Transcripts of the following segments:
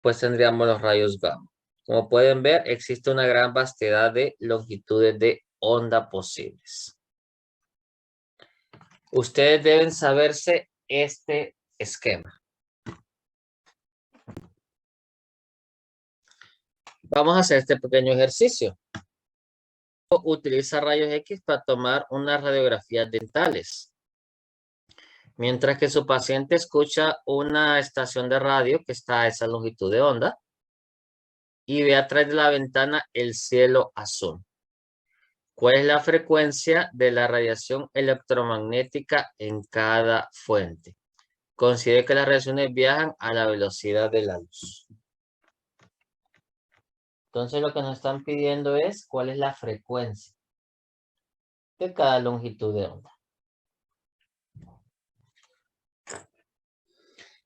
pues tendríamos los rayos gamma. Como pueden ver, existe una gran vastedad de longitudes de onda posibles. Ustedes deben saberse este esquema. Vamos a hacer este pequeño ejercicio. Utiliza rayos X para tomar unas radiografías dentales. Mientras que su paciente escucha una estación de radio que está a esa longitud de onda y ve a través de la ventana el cielo azul. ¿Cuál es la frecuencia de la radiación electromagnética en cada fuente? Considere que las radiaciones viajan a la velocidad de la luz. Entonces lo que nos están pidiendo es cuál es la frecuencia de cada longitud de onda.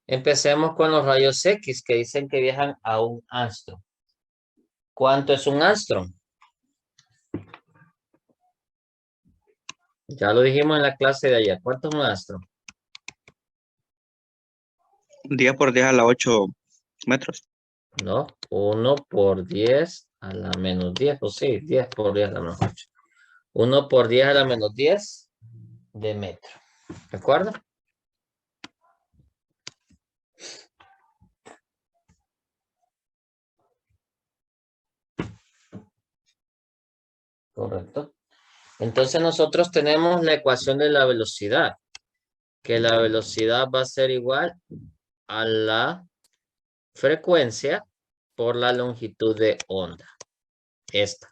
Empecemos con los rayos X que dicen que viajan a un angstrom. ¿Cuánto es un angstrom? Ya lo dijimos en la clase de ayer. ¿Cuánto es un angstrom? 10 por 10 a la 8 metros. No, 1 por 10 a la menos 10. O sí, 10 por 10 a la menos 8. 1 por 10 a la menos 10 de metro. ¿De acuerdo? Correcto. Entonces nosotros tenemos la ecuación de la velocidad. Que la velocidad va a ser igual a la frecuencia por la longitud de onda. Esta.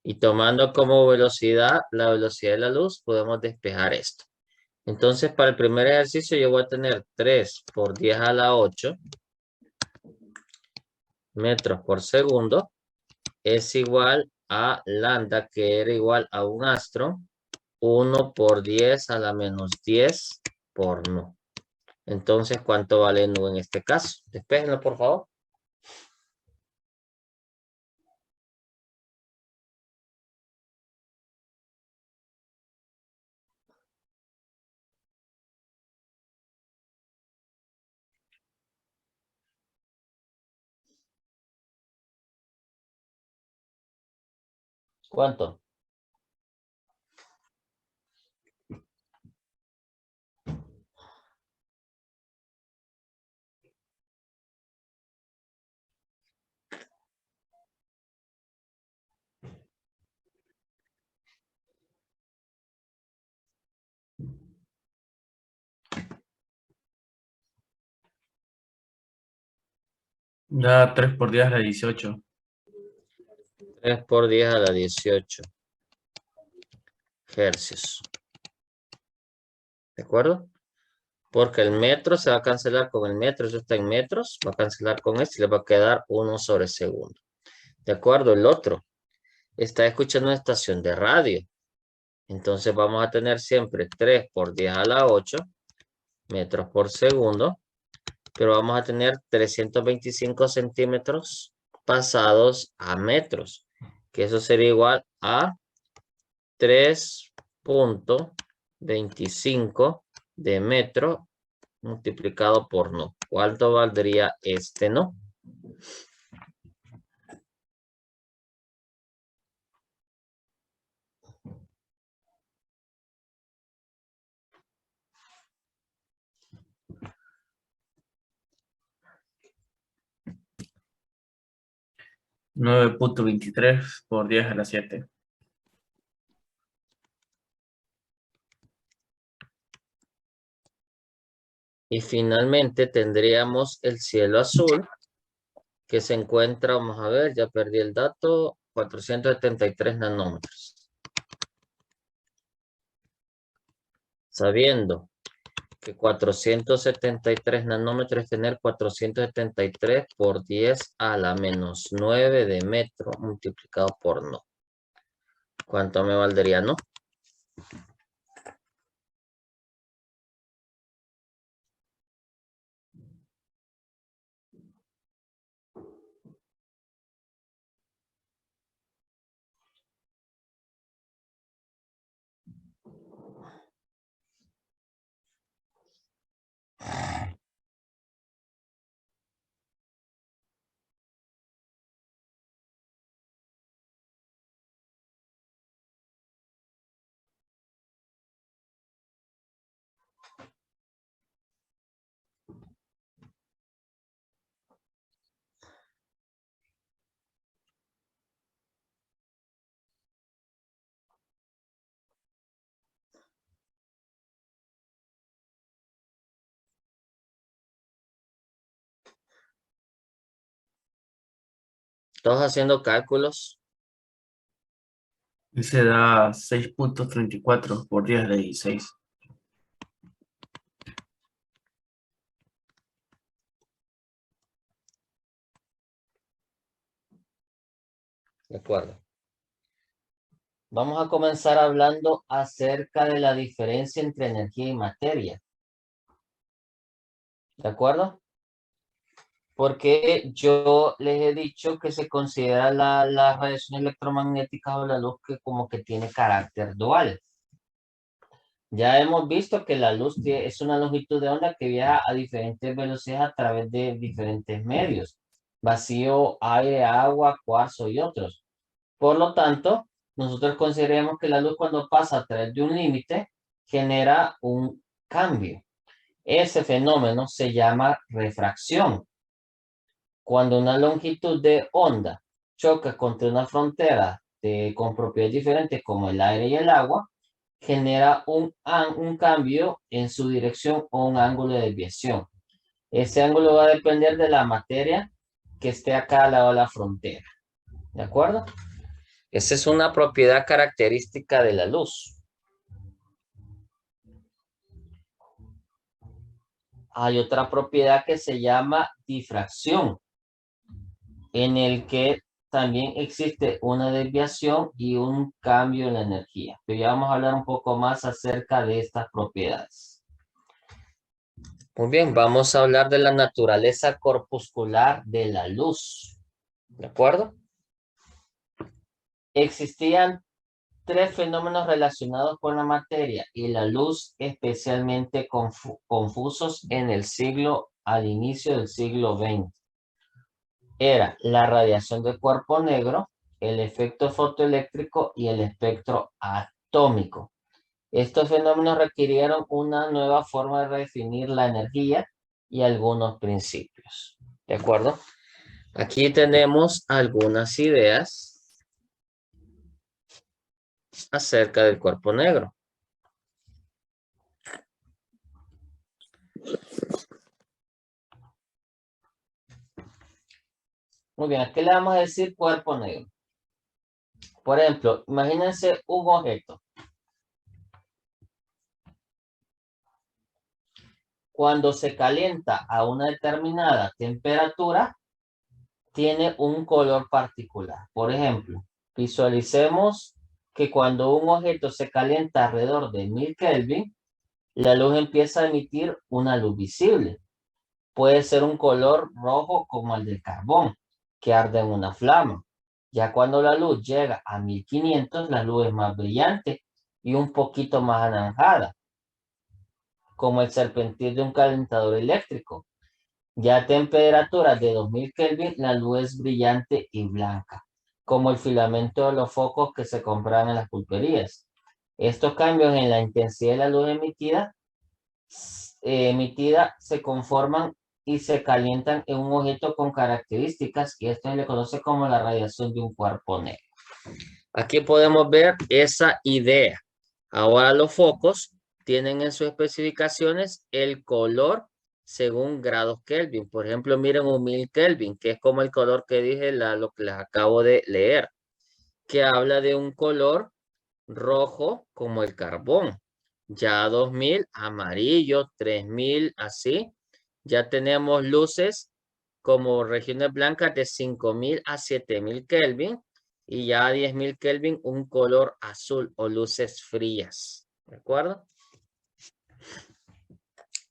Y tomando como velocidad la velocidad de la luz, podemos despejar esto. Entonces, para el primer ejercicio yo voy a tener 3 por 10 a la 8 metros por segundo. Es igual a lambda, que era igual a un angstrom. 1 por 10 a la menos 10 por nu. Entonces, ¿cuánto vale nu en este caso? Despéjenlo, por favor. ¿Cuánto? Da 3 por 10 a la 18. 3 por 10 a la 18 hercios. ¿De acuerdo? Porque el metro se va a cancelar con el metro. Eso está en metros. Va a cancelar con esto y le va a quedar 1 sobre segundo. ¿De acuerdo? El otro está escuchando una estación de radio. Entonces vamos a tener siempre 3 por 10 a la 8 metros por segundo. Pero vamos a tener 325 centímetros pasados a metros. Que eso sería igual a 3.25 de metro multiplicado por no. ¿Cuánto valdría este no? Nueve punto 23 por 10 a la 7. Y finalmente tendríamos el cielo azul, que se encuentra, vamos a ver, ya perdí el dato, 473 nanómetros. Sabiendo que 473 nanómetros es tener 473 por 10 a la menos 9 de metro multiplicado por no. ¿Cuánto me valdría no? Todos haciendo cálculos. Y se da 6.34 por 10 de 16. De acuerdo. Vamos a comenzar hablando acerca de la diferencia entre energía y materia. ¿De acuerdo? Porque yo les he dicho que se considera la radiación electromagnética o la luz que como que tiene carácter dual. Ya hemos visto que la luz es una longitud de onda que viaja a diferentes velocidades a través de diferentes medios. Vacío, aire, agua, cuarzo y otros. Por lo tanto, nosotros consideramos que la luz cuando pasa a través de un límite genera un cambio. Ese fenómeno se llama refracción. Cuando una longitud de onda choca contra una frontera con propiedades diferentes como el aire y el agua, genera un cambio en su dirección o un ángulo de desviación. Ese ángulo va a depender de la materia que esté acá al lado de la frontera. ¿De acuerdo? Esa es una propiedad característica de la luz. Hay otra propiedad que se llama difracción, en el que también existe una desviación y un cambio en la energía. Pero ya vamos a hablar un poco más acerca de estas propiedades. Muy bien, vamos a hablar de la naturaleza corpuscular de la luz. ¿De acuerdo? Existían tres fenómenos relacionados con la materia y la luz, especialmente confusos en el siglo, al inicio del siglo XX. Era la radiación de cuerpo negro, el efecto fotoeléctrico y el espectro atómico. Estos fenómenos requirieron una nueva forma de redefinir la energía y algunos principios. ¿De acuerdo? Aquí tenemos algunas ideas acerca del cuerpo negro. Muy bien, ¿a qué le vamos a decir cuerpo negro? Por ejemplo, imagínense un objeto. Cuando se calienta a una determinada temperatura, tiene un color particular. Por ejemplo, visualicemos que cuando un objeto se calienta alrededor de 1000 Kelvin, la luz empieza a emitir una luz visible. Puede ser un color rojo como el del carbón, que arde en una flama. Ya cuando la luz llega a 1500, la luz es más brillante y un poquito más anaranjada, como el serpentil de un calentador eléctrico. Ya a temperaturas de 2000 Kelvin, la luz es brillante y blanca, como el filamento de los focos que se compran en las pulperías. Estos cambios en la intensidad de la luz emitida se conforman y se calientan en un objeto con características, y esto se le conoce como la radiación de un cuerpo negro. Aquí podemos ver esa idea. Ahora los focos tienen en sus especificaciones el color según grados Kelvin. Por ejemplo, miren un 1000 Kelvin, que es como el color que dije, lo que les acabo de leer, que habla de un color rojo como el carbón. Ya 2000, amarillo, 3000, así. Ya tenemos luces como regiones blancas de 5000 a 7000 Kelvin. Y ya a 10.000 Kelvin, un color azul o luces frías. ¿De acuerdo?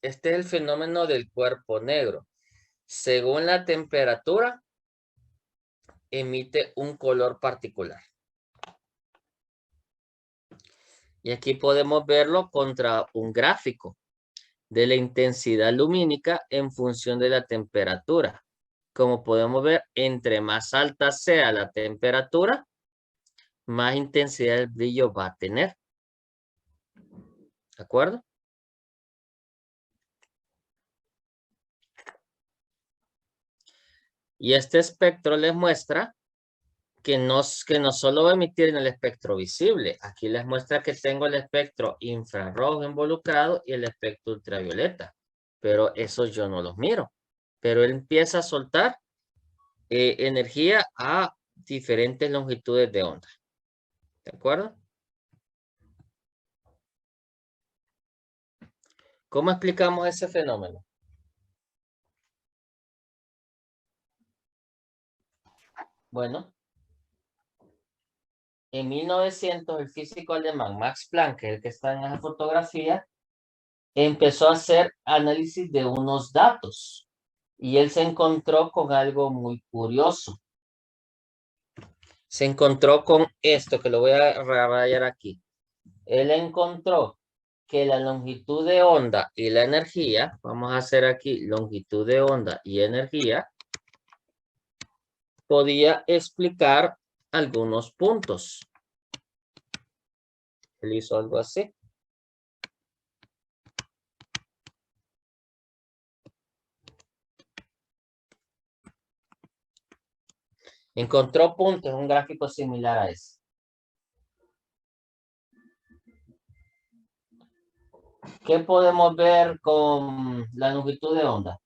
Este es el fenómeno del cuerpo negro. Según la temperatura, emite un color particular. Y aquí podemos verlo contra un gráfico de la intensidad lumínica en función de la temperatura. Como podemos ver, entre más alta sea la temperatura, más intensidad del brillo va a tener. ¿De acuerdo? Y este espectro les muestra que no solo va a emitir en el espectro visible. Aquí les muestra que tengo el espectro infrarrojo involucrado y el espectro ultravioleta. Pero esos yo no los miro. Pero él empieza a soltar energía a diferentes longitudes de onda. ¿De acuerdo? ¿Cómo explicamos ese fenómeno? Bueno, en 1900 el físico alemán Max Planck, que es el que está en esa fotografía, empezó a hacer análisis de unos datos y él se encontró con algo muy curioso. Se encontró con esto, que lo voy a rayar aquí. Él encontró que la longitud de onda y la energía, vamos a hacer aquí longitud de onda y energía, podía explicar algunos puntos. Él hizo algo así. Encontró puntos en un gráfico similar a ese. ¿Qué podemos ver con la longitud de onda?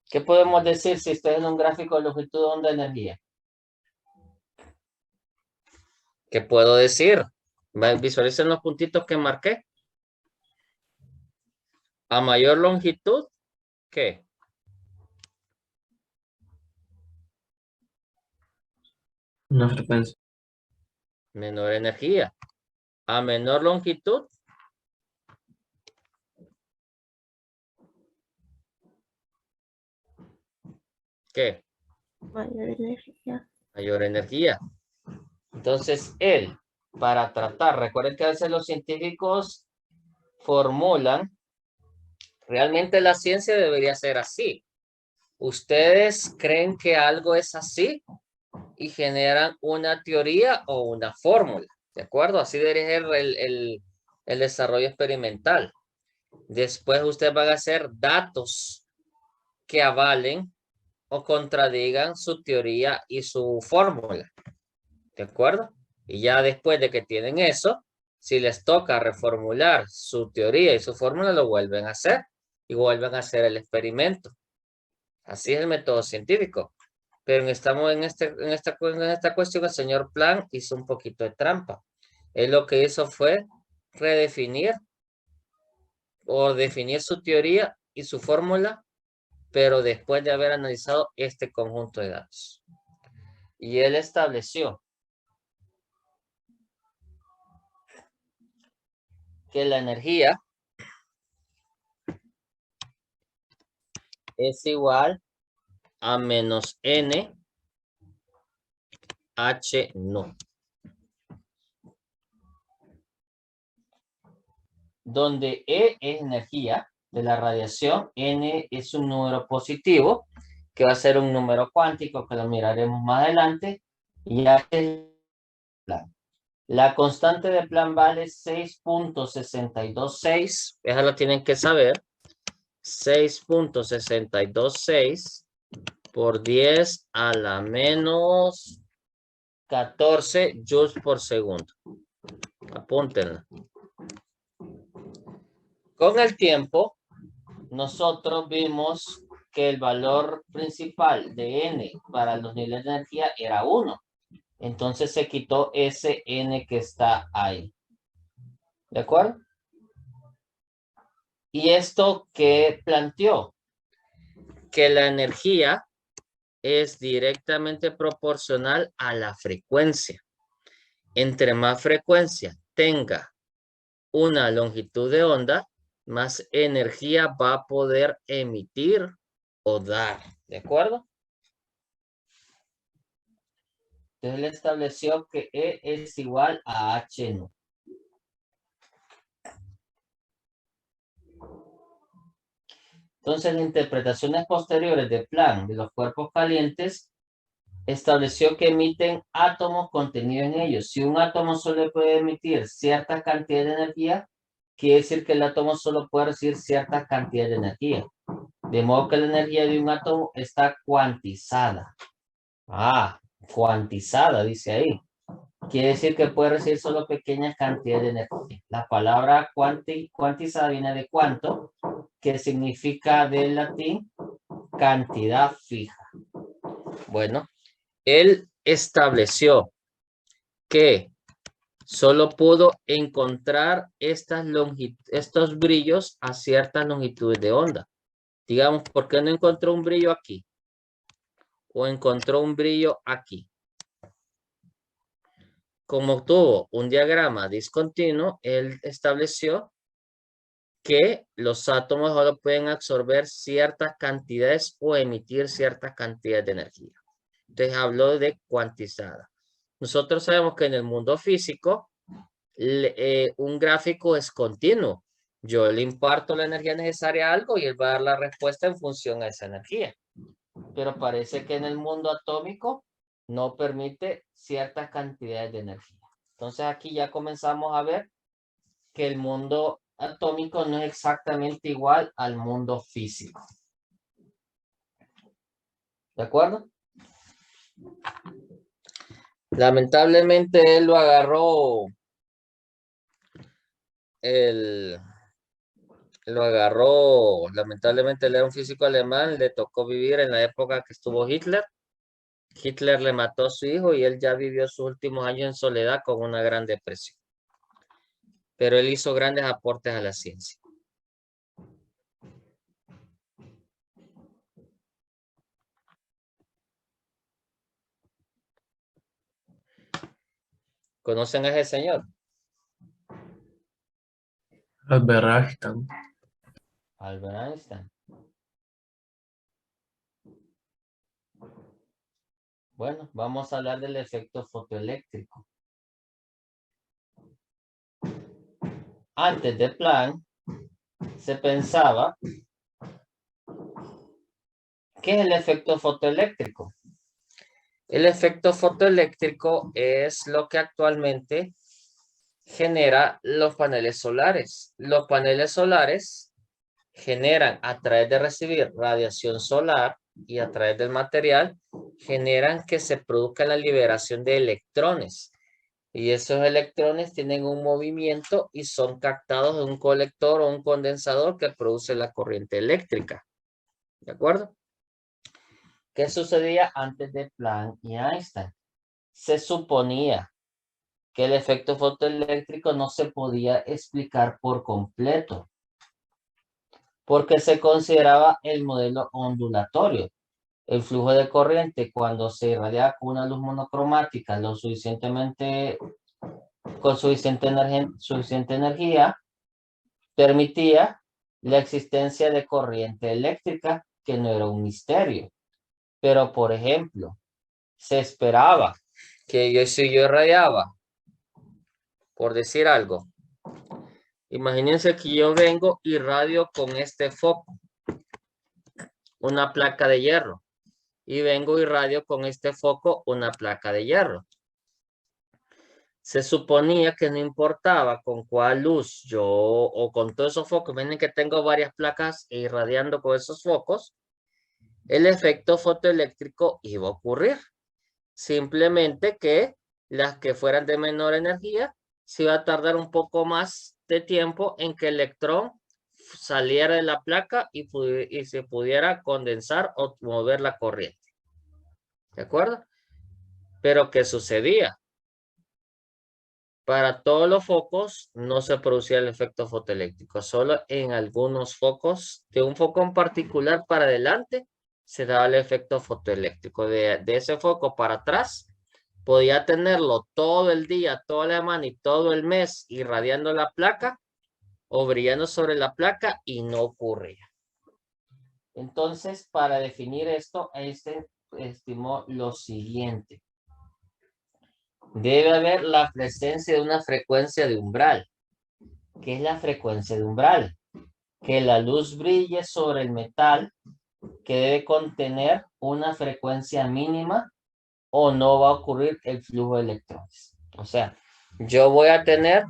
¿Qué podemos decir si estoy en un gráfico de longitud de onda de energía? ¿Qué puedo decir? Visualicen los puntitos que marqué. A mayor longitud, ¿qué? Una frecuencia. Menor energía. A menor longitud, ¿qué? Mayor energía. Mayor energía. Entonces, él, para tratar, recuerden que a veces los científicos formulan, realmente la ciencia debería ser así. Ustedes creen que algo es así y generan una teoría o una fórmula, ¿de acuerdo? Así debería ser el desarrollo experimental. Después ustedes van a hacer datos que avalen o contradigan su teoría y su fórmula, ¿de acuerdo? Y ya después de que tienen eso, si les toca reformular su teoría y su fórmula, lo vuelven a hacer y vuelven a hacer el experimento. Así es el método científico. Pero estamos en esta cuestión, el señor Planck hizo un poquito de trampa. Él lo que hizo fue redefinir o definir su teoría y su fórmula, pero después de haber analizado este conjunto de datos. Y él estableció que la energía es igual a menos N H no. Donde E es energía de la radiación, N es un número positivo, que va a ser un número cuántico, que lo miraremos más adelante, y H es la constante de Planck vale 6.626, esa la tienen que saber, 6.626 por 10 a la menos 14 joules por segundo. Apúntenla. Con el tiempo, nosotros vimos que el valor principal de N para los niveles de energía era 1. Entonces se quitó ese N que está ahí. ¿De acuerdo? ¿Y esto qué planteó? Que la energía es directamente proporcional a la frecuencia. Entre más frecuencia tenga una longitud de onda, más energía va a poder emitir o dar. ¿De acuerdo? Entonces él estableció que E es igual a H no. Entonces, las interpretaciones posteriores de Planck de los cuerpos calientes estableció que emiten átomos contenidos en ellos. Si un átomo solo puede emitir cierta cantidad de energía, quiere decir que el átomo solo puede recibir cierta cantidad de energía. De modo que la energía de un átomo está cuantizada. Ah, cuantizada, dice ahí. quiere decir que puede recibir solo pequeñas cantidades de energía. La palabra cuantizada viene de cuanto, que significa del latín cantidad fija. Bueno, él estableció que solo pudo encontrar estos brillos a ciertas longitudes de onda. Digamos, ¿por qué no encontró un brillo aquí? O encontró un brillo aquí. Como tuvo un diagrama discontinuo, él estableció que los átomos solo pueden absorber ciertas cantidades o emitir ciertas cantidades de energía. Entonces habló de cuantizada. Nosotros sabemos que en el mundo físico un gráfico es continuo. Yo le imparto la energía necesaria a algo y él va a dar la respuesta en función a esa energía. Pero parece que en el mundo atómico no permite ciertas cantidades de energía. Entonces aquí ya comenzamos a ver que el mundo atómico no es exactamente igual al mundo físico. ¿De acuerdo? Lamentablemente él lo agarró, lamentablemente él era un físico alemán, le tocó vivir en la época que estuvo Hitler. Hitler le mató a su hijo y él ya vivió sus últimos años en soledad con una gran depresión. Pero él hizo grandes aportes a la ciencia. ¿Conocen a ese señor? Albert Einstein. Albert Einstein. Bueno, vamos a hablar del efecto fotoeléctrico. Antes de Planck, se pensaba, ¿qué es el efecto fotoeléctrico? El efecto fotoeléctrico es lo que actualmente genera los paneles solares. Los paneles solares generan, a través de recibir radiación solar y a través del material, generan que se produzca la liberación de electrones. Y esos electrones tienen un movimiento y son captados en un colector o un condensador que produce la corriente eléctrica. ¿De acuerdo? ¿Qué sucedía antes de Planck y Einstein? Se suponía que el efecto fotoeléctrico no se podía explicar por completo, porque se consideraba el modelo ondulatorio. El flujo de corriente, cuando se irradiaba con una luz monocromática con suficiente energía, permitía la existencia de corriente eléctrica, que no era un misterio. Pero, por ejemplo, se esperaba que si yo irradiaba, por decir algo, imagínense que yo vengo y irradio con este foco, una placa de hierro, y vengo y irradio con este foco una placa de hierro. Se suponía que no importaba con cuál luz o con todos esos focos, miren que tengo varias placas irradiando con esos focos, el efecto fotoeléctrico iba a ocurrir. Simplemente que las que fueran de menor energía, se iba a tardar un poco más de tiempo en que el electrón saliera de la placa y se pudiera condensar o mover la corriente. ¿De acuerdo? Pero ¿qué sucedía? Para todos los focos no se producía el efecto fotoeléctrico, solo en algunos focos, de un foco en particular para adelante, se daba el efecto fotoeléctrico. De ese foco para atrás, podía tenerlo todo el día, toda la semana y todo el mes irradiando la placa o brillando sobre la placa y no ocurría. Entonces, para definir esto, Einstein estimó lo siguiente. Debe haber la presencia de una frecuencia de umbral. ¿Qué es la frecuencia de umbral? Que la luz brille sobre el metal, que debe contener una frecuencia mínima o no va a ocurrir el flujo de electrones. O sea, yo voy a tener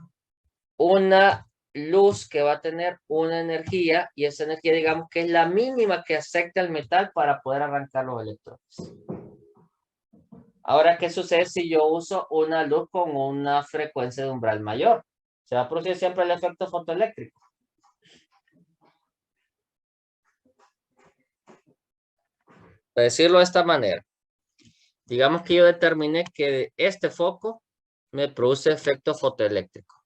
una luz que va a tener una energía y esa energía, digamos que es la mínima que acepta el metal para poder arrancar los electrones. Ahora, ¿qué sucede si yo uso una luz con una frecuencia de umbral mayor? Se va a producir siempre el efecto fotoeléctrico. Para decirlo de esta manera, digamos que yo determiné que este foco me produce efecto fotoeléctrico.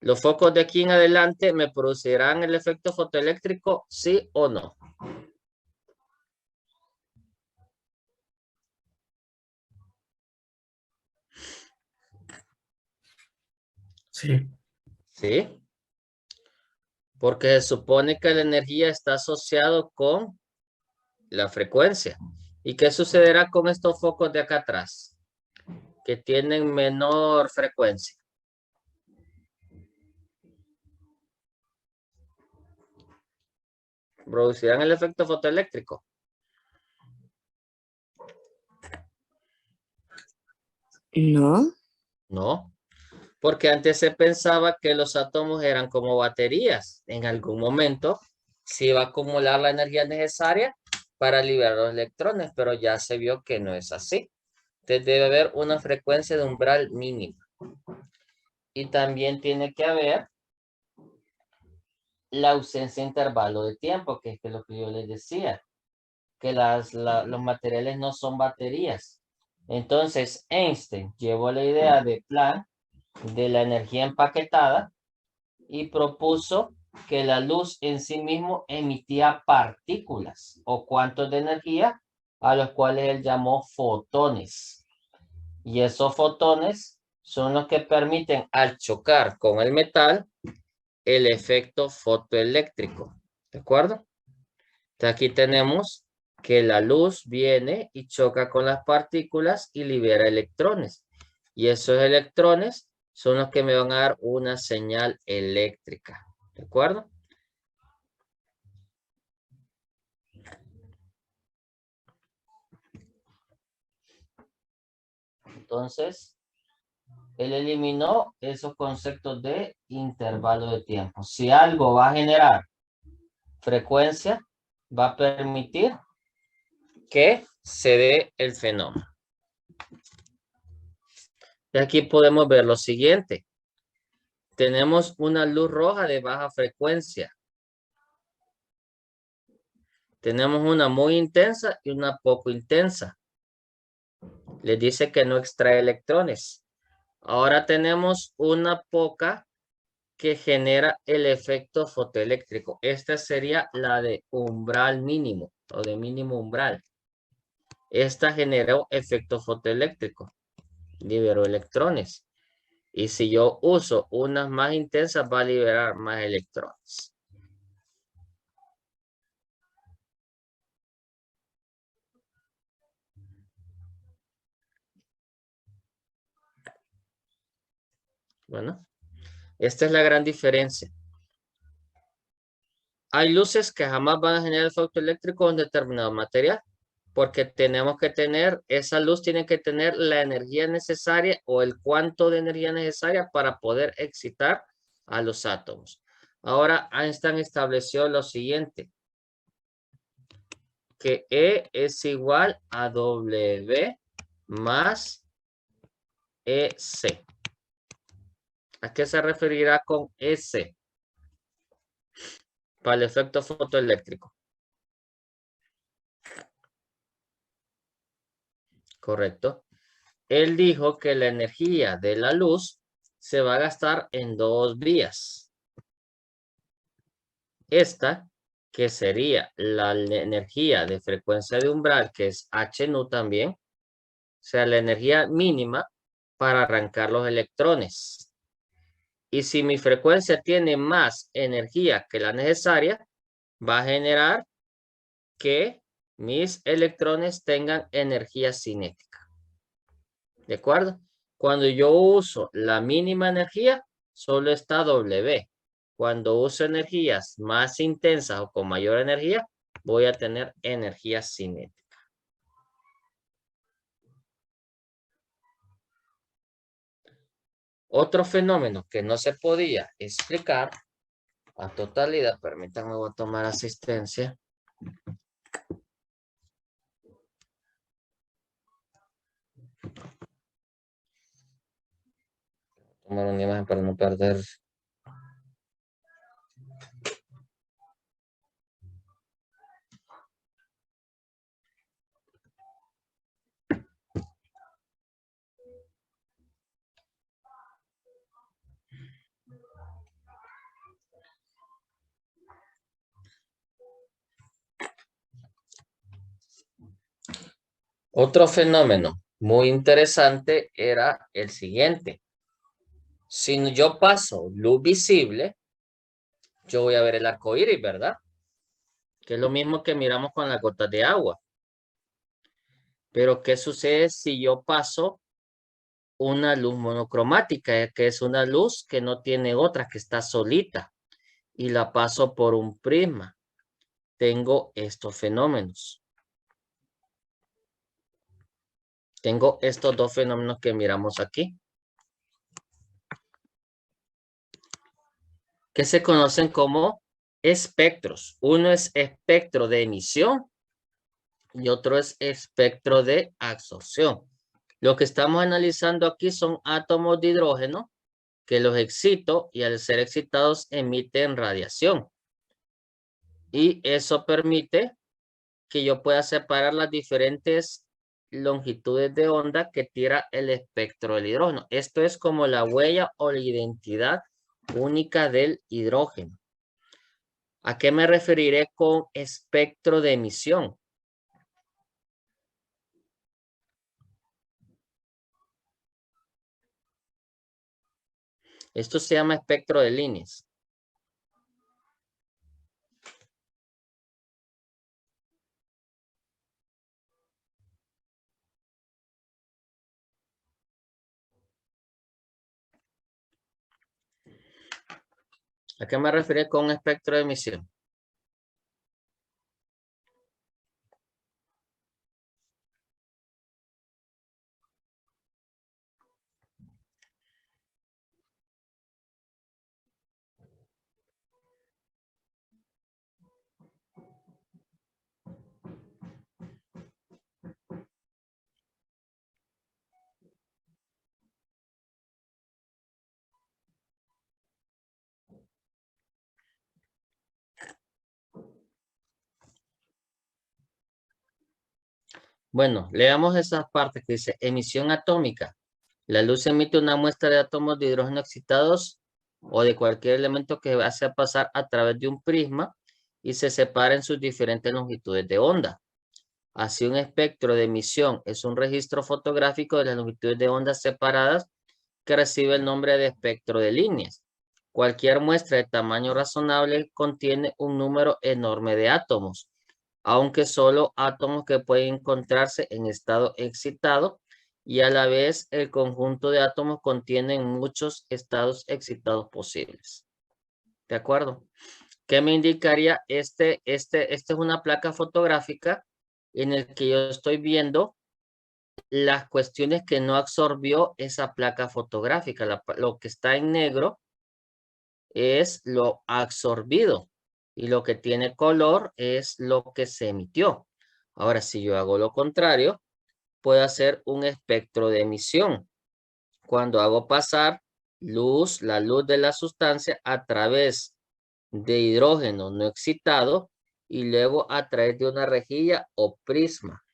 ¿Los focos de aquí en adelante me producirán el efecto fotoeléctrico, sí o no? Sí. Sí, porque se supone que la energía está asociado con la frecuencia. ¿Y qué sucederá con estos focos de acá atrás? Que tienen menor frecuencia. ¿Producirán el efecto fotoeléctrico? No. No, porque antes se pensaba que los átomos eran como baterías. En algún momento se iba a acumular la energía necesaria para liberar los electrones, pero ya se vio que no es así. Entonces debe haber una frecuencia de umbral mínima. Y también tiene que haber la ausencia de intervalo de tiempo, que es lo que yo les decía, que los materiales no son baterías. Entonces, Einstein llevó la idea de Planck de la energía empaquetada y propuso que la luz en sí mismo emitía partículas o cuantos de energía a los cuales él llamó fotones. Y esos fotones son los que permiten al chocar con el metal el efecto fotoeléctrico. ¿De acuerdo? Entonces aquí tenemos que la luz viene y choca con las partículas y libera electrones. Y esos electrones son los que me van a dar una señal eléctrica. ¿De acuerdo? Entonces, él eliminó esos conceptos de intervalo de tiempo. Si algo va a generar frecuencia, va a permitir que se dé el fenómeno. Y aquí podemos ver lo siguiente. Tenemos una luz roja de baja frecuencia. Tenemos una muy intensa y una poco intensa. Les dice que no extrae electrones. Ahora tenemos una poca que genera el efecto fotoeléctrico. Esta sería la de umbral mínimo o de mínimo umbral. Esta generó efecto fotoeléctrico. Liberó electrones. Y si yo uso unas más intensas, va a liberar más electrones. Bueno, esta es la gran diferencia. Hay luces que jamás van a generar el efecto eléctrico en determinado material, porque tenemos que tener, esa luz tiene que tener la energía necesaria o el cuánto de energía necesaria para poder excitar a los átomos. Ahora Einstein estableció lo siguiente, que E es igual a W más EC. ¿A qué se referirá con S? Para el efecto fotoeléctrico. Correcto. Él dijo que la energía de la luz se va a gastar en dos vías. Esta, que sería la energía de frecuencia de umbral, que es H nu también, o sea, la energía mínima para arrancar los electrones. Y si mi frecuencia tiene más energía que la necesaria, va a generar que mis electrones tengan energía cinética. ¿De acuerdo? Cuando yo uso la mínima energía, solo está W. Cuando uso energías más intensas o con mayor energía, voy a tener energía cinética. Otro fenómeno que no se podía explicar a totalidad, permítanme, voy a tomar asistencia. Tomar una imagen para no perder. Otro fenómeno muy interesante era el siguiente. Si yo paso luz visible, yo voy a ver el arco iris, ¿verdad? Que es lo mismo que miramos con las gotas de agua. Pero ¿qué sucede si yo paso una luz monocromática, que es una luz que no tiene otra, que está solita, y la paso por un prisma? Tengo estos fenómenos. Tengo estos dos fenómenos que miramos aquí, que se conocen como espectros. Uno es espectro de emisión y otro es espectro de absorción. Lo que estamos analizando aquí son átomos de hidrógeno que los excito y al ser excitados emiten radiación. Y eso permite que yo pueda separar las diferentes longitudes de onda que tira el espectro del hidrógeno. Esto es como la huella o la identidad única del hidrógeno. ¿A qué me referiré con espectro de emisión? Esto se llama espectro de líneas. ¿A qué me refiero con espectro de emisión? Bueno, leamos esas partes que dice emisión atómica. La luz emite una muestra de átomos de hidrógeno excitados o de cualquier elemento que hace pasar a través de un prisma y se separa en sus diferentes longitudes de onda. Así, un espectro de emisión es un registro fotográfico de las longitudes de ondas separadas que recibe el nombre de espectro de líneas. Cualquier muestra de tamaño razonable contiene un número enorme de átomos, aunque solo átomos que pueden encontrarse en estado excitado, y a la vez el conjunto de átomos contiene muchos estados excitados posibles. ¿De acuerdo? ¿Qué me indicaría? Este es una placa fotográfica en el que yo estoy viendo las cuestiones que no absorbió esa placa fotográfica. Lo que está en negro es lo absorbido y lo que tiene color es lo que se emitió. Ahora, si yo hago lo contrario, puedo hacer un espectro de emisión. Cuando hago pasar luz, la luz de la sustancia a través de hidrógeno no excitado y luego a través de una rejilla o prisma.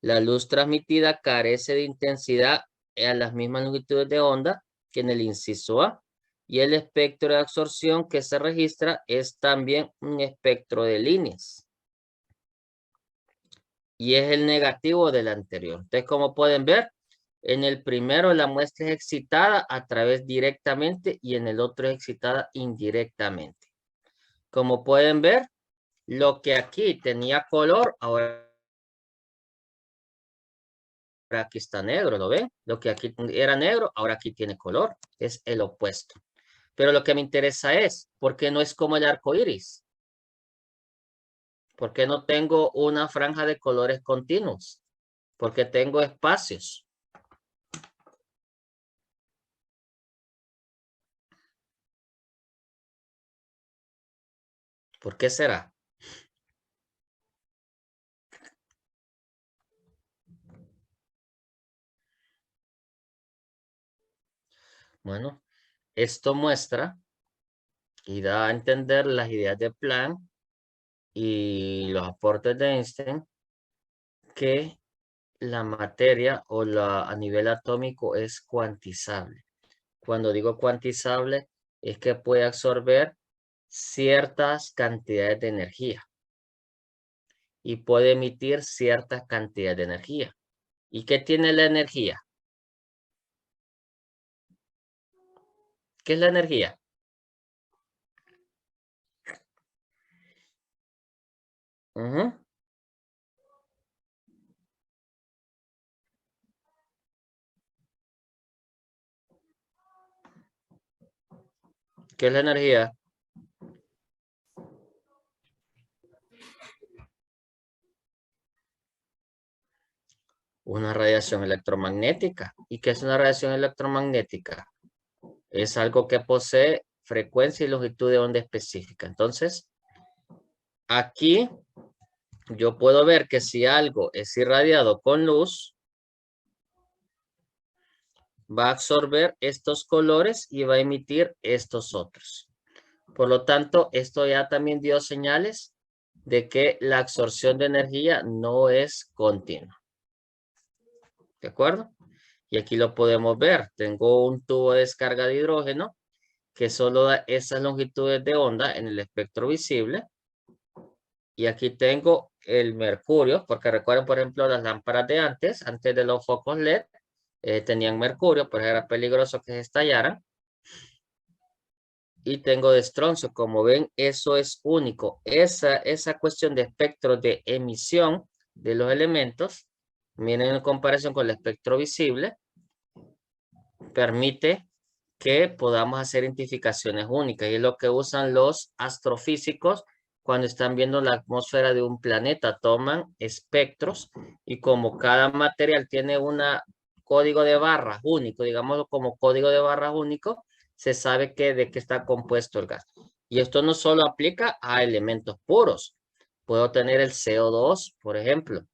La luz transmitida carece de intensidad a las mismas longitudes de onda que en el inciso A. Y el espectro de absorción que se registra es también un espectro de líneas. Y es el negativo del anterior. Entonces, como pueden ver, en el primero la muestra es excitada a través directamente y en el otro es excitada indirectamente. Como pueden ver, lo que aquí tenía color, ahora aquí está negro, ¿lo ven? Lo que aquí era negro, ahora aquí tiene color. Es el opuesto. Pero lo que me interesa es, ¿por qué no es como el arco iris? ¿Por qué no tengo una franja de colores continuos? Porque tengo espacios. ¿Por qué será? Bueno, esto muestra y da a entender las ideas de Planck y los aportes de Einstein que la materia a nivel atómico es cuantizable. Cuando digo cuantizable es que puede absorber ciertas cantidades de energía y puede emitir ciertas cantidades de energía. ¿Y qué tiene la energía? ¿Qué es la energía? Ujú. ¿Qué es la energía? Una radiación electromagnética. ¿Y qué es una radiación electromagnética? Es algo que posee frecuencia y longitud de onda específica. Entonces, aquí yo puedo ver que si algo es irradiado con luz, va a absorber estos colores y va a emitir estos otros. Por lo tanto, esto ya también dio señales de que la absorción de energía no es continua. ¿De acuerdo? Y aquí lo podemos ver. Tengo un tubo de descarga de hidrógeno que solo da esas longitudes de onda en el espectro visible. Y aquí tengo el mercurio, porque recuerden, por ejemplo, las lámparas de antes de los focos LED, tenían mercurio, pues era peligroso que se estallaran. Y tengo de estroncio, como ven, eso es único. Esa cuestión de espectro de emisión de los elementos, miren en comparación con el espectro visible, permite que podamos hacer identificaciones únicas. Y es lo que usan los astrofísicos cuando están viendo la atmósfera de un planeta. Toman espectros y como cada material tiene un código de barras único, digámoslo como código de barras único, se sabe de qué está compuesto el gas. Y esto no solo aplica a elementos puros. Puedo tener el CO2, por ejemplo.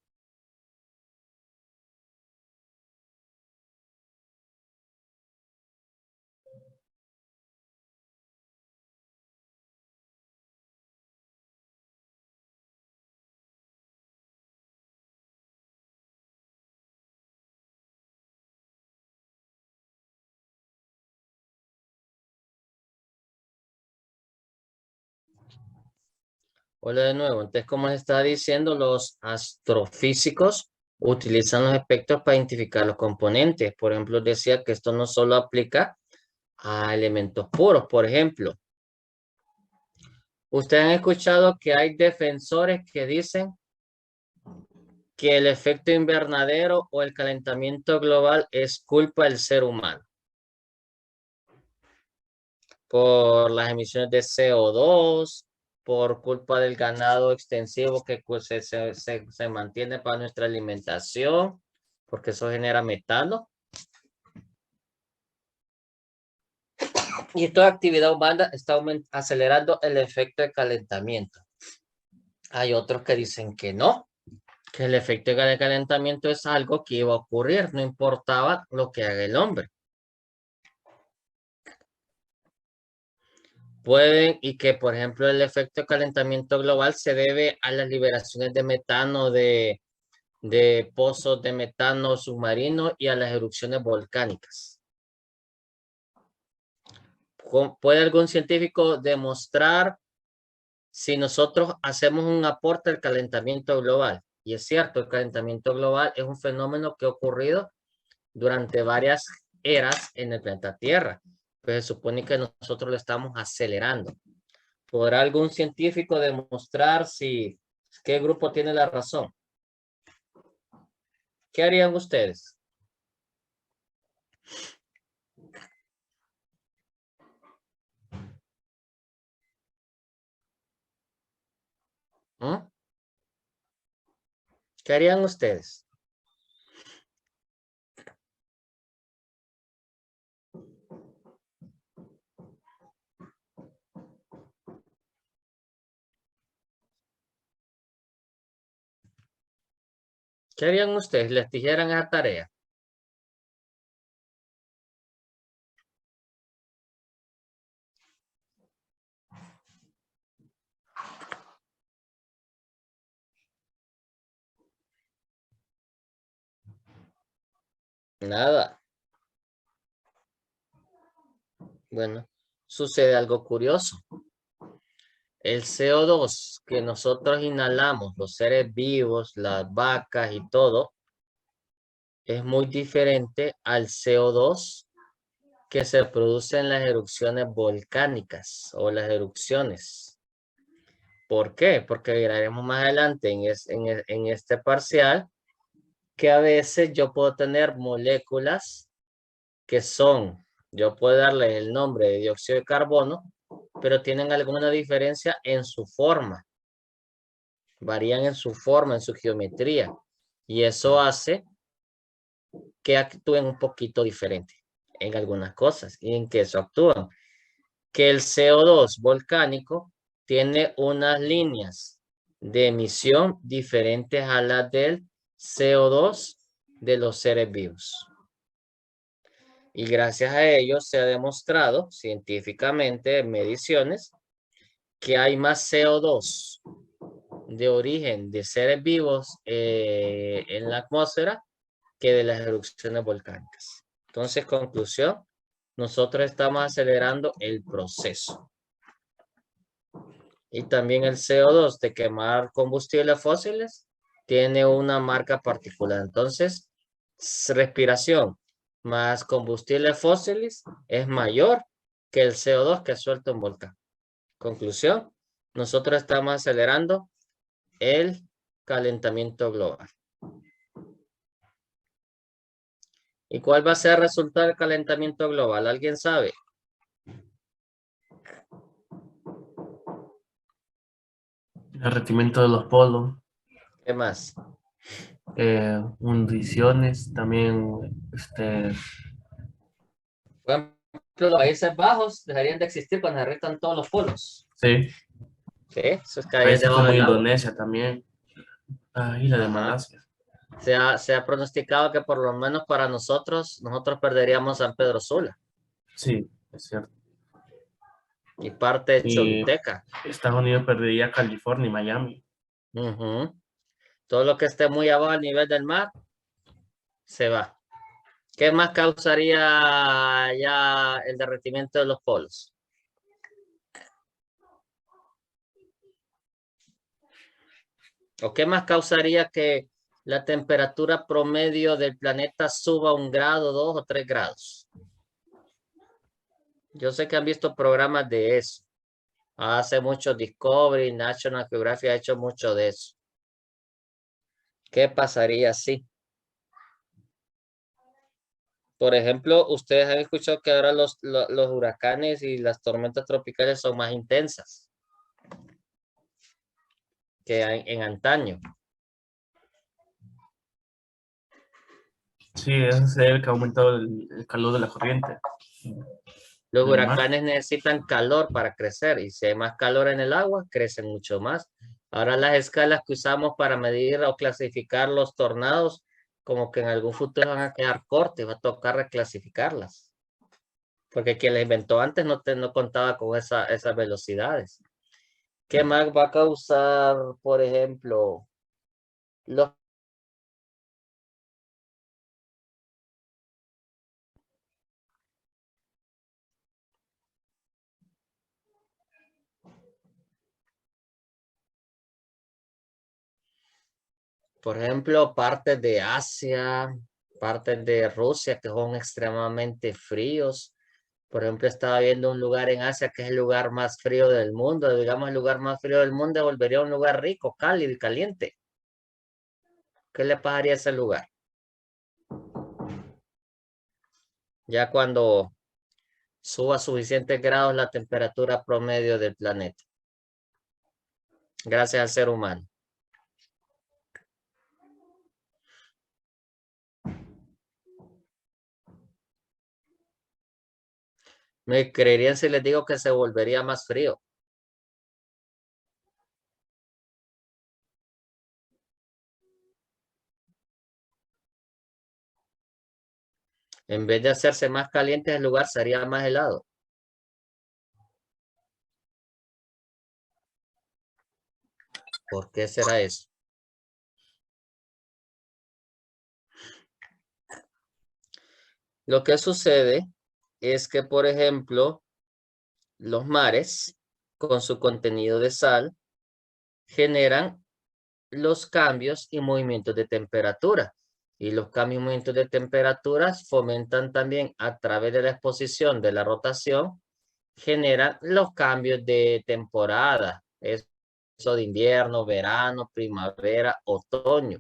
Hola de nuevo. Entonces, como les estaba diciendo, los astrofísicos utilizan los espectros para identificar los componentes. Por ejemplo, decía que esto no solo aplica a elementos puros. Por ejemplo, ustedes han escuchado que hay defensores que dicen que el efecto invernadero o el calentamiento global es culpa del ser humano por las emisiones de CO2, por culpa del ganado extensivo que pues, se mantiene para nuestra alimentación, porque eso genera metano. Y toda actividad humana está acelerando el efecto de calentamiento. Hay otros que dicen que no, que el efecto de calentamiento es algo que iba a ocurrir, no importaba lo que haga el hombre. Pueden, y que por ejemplo el efecto de calentamiento global se debe a las liberaciones de metano de pozos de metano submarino y a las erupciones volcánicas. ¿Puede algún científico demostrar si nosotros hacemos un aporte al calentamiento global? Y es cierto, el calentamiento global es un fenómeno que ha ocurrido durante varias eras en el planeta Tierra. Pues se supone que nosotros lo estamos acelerando. ¿Podrá algún científico demostrar qué grupo tiene la razón? ¿Qué harían ustedes? ¿Mm? ¿Qué harían ustedes? ¿Qué harían ustedes? ¿Les dijeran esa tarea? Nada. Bueno, sucede algo curioso. El CO2 que nosotros inhalamos, los seres vivos, las vacas y todo, es muy diferente al CO2 que se produce en las erupciones volcánicas o las erupciones. ¿Por qué? Porque veremos más adelante en este parcial que a veces yo puedo tener moléculas que son, yo puedo darle el nombre de dióxido de carbono, pero tienen alguna diferencia en su forma. Varían en su forma, en su geometría. Y eso hace que actúen un poquito diferente en algunas cosas. ¿Y en qué eso actúan? Que el CO2 volcánico tiene unas líneas de emisión diferentes a las del CO2 de los seres vivos. Y gracias a ello se ha demostrado científicamente en mediciones que hay más CO2 de origen de seres vivos en la atmósfera que de las erupciones volcánicas. Entonces, conclusión, nosotros estamos acelerando el proceso. Y también el CO2 de quemar combustibles fósiles tiene una marca particular. Entonces, respiración más combustibles fósiles es mayor que el CO2 que suelta un volcán. Conclusión, nosotros estamos acelerando el calentamiento global. ¿Y cuál va a ser el resultado del calentamiento global? ¿Alguien sabe? Derretimiento de los polos, ¿Qué más? hundiciones, también, Por ejemplo, los Países Bajos dejarían de existir cuando se derritan todos los polos. sí, Sí, eso es caer países debajo como del agua. Indonesia también, y la de Ajá. Malasia. Se ha pronosticado que por lo menos para nosotros perderíamos San Pedro Sula Sí, es cierto. y parte de Y Choluteca. Estados Unidos perdería California y Miami. Ujú. Todo lo que esté muy abajo al nivel del mar se va. ¿Qué más causaría ya el derretimiento de los polos? ¿O qué más causaría que la temperatura promedio del planeta suba 1 grado, 2 o 3 grados? Yo sé que han visto programas de eso. Hace mucho Discovery, National Geographic ha hecho mucho de eso. ¿Qué pasaría si? Por ejemplo, ustedes han escuchado que ahora los huracanes y las tormentas tropicales son más intensas que en antaño. Sí, eso se debe que ha aumentado el calor de la corriente. Los del mar. huracanes necesitan calor para crecer y si hay más calor en el agua, crecen mucho más. Ahora las escalas que usamos para medir o clasificar los tornados, como que en algún futuro van a quedar cortas, va a tocar reclasificarlas. Porque quien la inventó antes no contaba con esas velocidades. ¿Qué más va a causar, por ejemplo, los... Por ejemplo, partes de Asia, partes de Rusia que son extremadamente fríos? Por ejemplo, estaba viendo un lugar en Asia que es el lugar más frío del mundo. Digamos, el lugar más frío del mundo volvería a un lugar rico, cálido y caliente. ¿Qué le pasaría a ese lugar? Ya cuando suba suficientes grados la temperatura promedio del planeta. Gracias al ser humano. ¿Me creerían si les digo que se volvería más frío? En vez de hacerse más caliente, el lugar sería más helado. ¿Por qué será eso? Lo que sucede es que, por ejemplo, los mares, con su contenido de sal, generan los cambios y movimientos de temperatura. Y los cambios y movimientos de temperaturas fomentan también a través de la exposición de la rotación, generan los cambios de temporada. Eso de invierno, verano, primavera, otoño.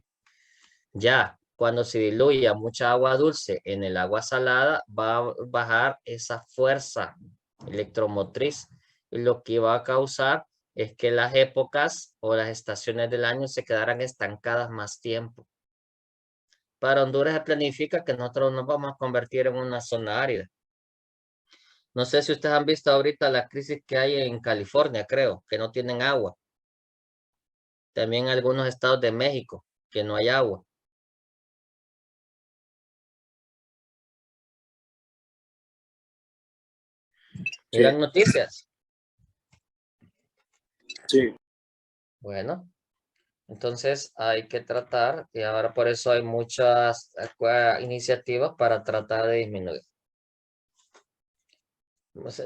Ya cuando se diluya mucha agua dulce en el agua salada, va a bajar esa fuerza electromotriz. Y lo que va a causar es que las épocas o las estaciones del año se quedaran estancadas más tiempo. Para Honduras se planifica que nosotros nos vamos a convertir en una zona árida. No sé si ustedes han visto ahorita la crisis que hay en California, creo, que no tienen agua. También algunos estados de México, que no hay agua. ¿Miran noticias? Sí. Bueno, entonces hay que tratar, y ahora por eso hay muchas iniciativas para tratar de disminuir.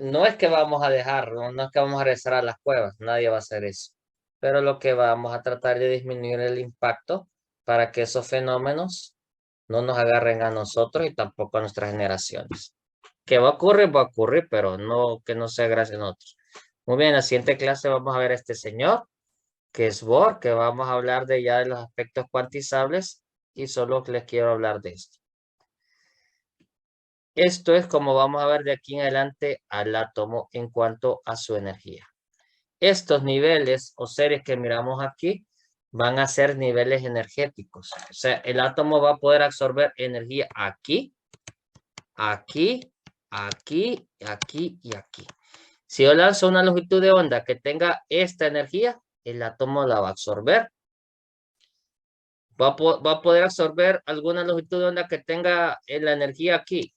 No es que vamos a dejar, no es que vamos a regresar a las cuevas, nadie va a hacer eso. Pero lo que vamos a tratar de disminuir el impacto para que esos fenómenos no nos agarren a nosotros y tampoco a nuestras generaciones. Que va a ocurrir, pero no que no sea gracias a nosotros. Muy bien, en la siguiente clase vamos a ver a este señor, que es Bohr, que vamos a hablar de ya de los aspectos cuantizables y solo les quiero hablar de esto. Esto es como vamos a ver de aquí en adelante al átomo en cuanto a su energía. Estos niveles o series que miramos aquí van a ser niveles energéticos. O sea, el átomo va a poder absorber energía aquí, aquí, aquí, aquí y aquí. Si yo lanzo una longitud de onda que tenga esta energía, el átomo la va a absorber. Va a poder absorber alguna longitud de onda que tenga la energía aquí.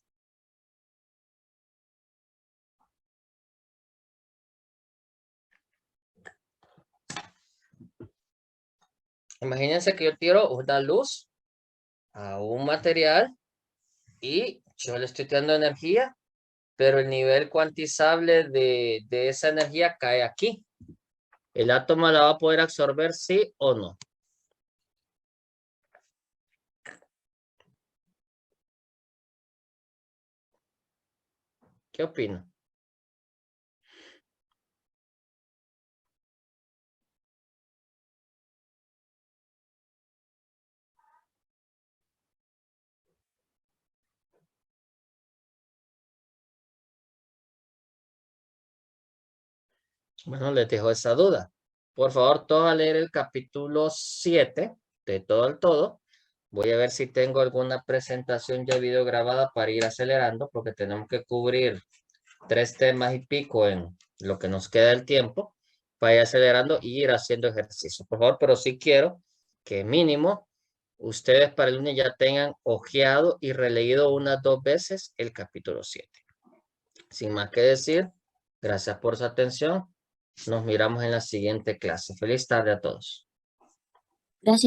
Imagínense que yo tiro una luz a un material y yo le estoy dando energía, pero el nivel cuantizable de esa energía cae aquí. ¿El átomo la va a poder absorber, sí o no? ¿Qué opino? Bueno, les dejo esa duda. Por favor, todos a leer el capítulo 7 de Todo al Todo. Voy a ver si tengo alguna presentación ya video grabada para ir acelerando, porque tenemos que cubrir 3 temas y pico en lo que nos queda del tiempo para ir acelerando y ir haciendo ejercicio. Por favor, pero sí quiero que mínimo ustedes para el lunes ya tengan ojeado y releído unas 2 veces el capítulo 7. Sin más que decir, gracias por su atención. Nos miramos en la siguiente clase. Feliz tarde a todos. Gracias.